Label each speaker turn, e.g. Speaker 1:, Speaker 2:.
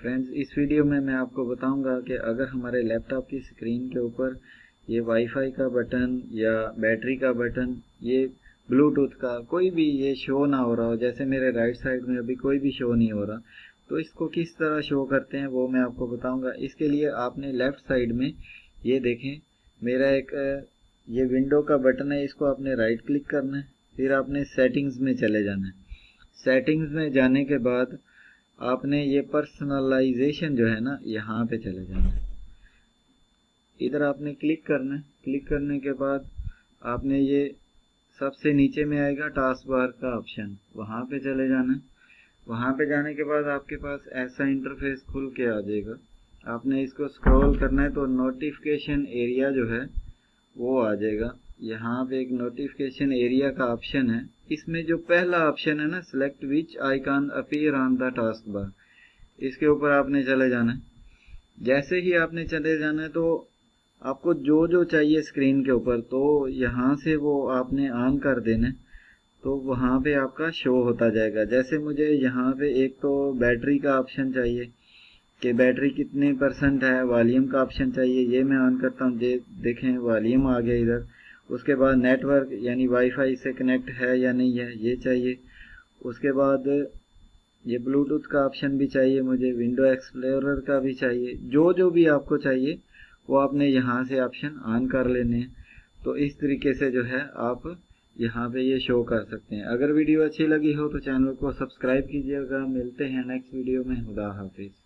Speaker 1: Friends, इस video में मैं आपको बताऊंगा कि अगर हमारे लैपटॉप की स्क्रीन के ऊपर ये वाईफाई का बटन या बैटरी का बटन, ये ब्लूटूथ का कोई भी ये शो ना हो रहा हो, जैसे मेरे राइट साइड में अभी कोई भी शो नहीं हो रहा, तो इसको किस तरह शो करते हैं वो मैं आपको बताऊंगा। इसके लिए आपने लेफ़्ट साइड में ये देखें, मेरा एक ये विंडो का बटन है, इसको आपने राइट क्लिक करना है, फिर आपने सेटिंग्स में चले जाना है। सेटिंग्स में जाने के बाद आपने ये पर्सनलाइजेशन जो है ना, यहाँ पे चले जाना है। इधर आपने क्लिक करना है। क्लिक करने के बाद आपने ये सबसे नीचे में आएगा टास्क बार का ऑप्शन, वहाँ पे चले जाना है। वहाँ पे जाने के बाद आपके पास ऐसा इंटरफेस खुल के आ जाएगा। आपने इसको स्क्रॉल करना है तो नोटिफिकेशन एरिया जो है वो आ जाएगा। यहाँ पे एक नोटिफिकेशन एरिया का ऑप्शन है। इसमें जो पहला ऑप्शन है ना, select which icon appear on the task bar, इसके ऊपर आपने चले जाना है। जैसे ही आपने चले जाना है तो आपको जो जो चाहिए स्क्रीन के ऊपर, तो यहाँ से वो आपने ऑन कर देना है, तो वहाँ पे आपका शो होता जाएगा। जैसे मुझे यहाँ पे एक तो बैटरी का ऑप्शन चाहिए कि बैटरी कितने % है, वॉल्यूम का ऑप्शन चाहिए, ये मैं ऑन करता हूँ। देखें वॉल्यूम आ गया इधर। उसके बाद नेटवर्क यानी वाईफाई से कनेक्ट है या नहीं है, ये चाहिए। उसके बाद ये ब्लूटूथ का ऑप्शन भी चाहिए मुझे, विंडो एक्सप्लोरर का भी चाहिए। जो जो भी आपको चाहिए वो आपने यहाँ से ऑप्शन ऑन कर लेने हैं। तो इस तरीके से जो है आप यहाँ पे ये शो कर सकते हैं। अगर वीडियो अच्छी लगी हो तो चैनल को सब्सक्राइब कीजिएगा। मिलते हैं नेक्स्ट वीडियो में। खुदा हाफिज़।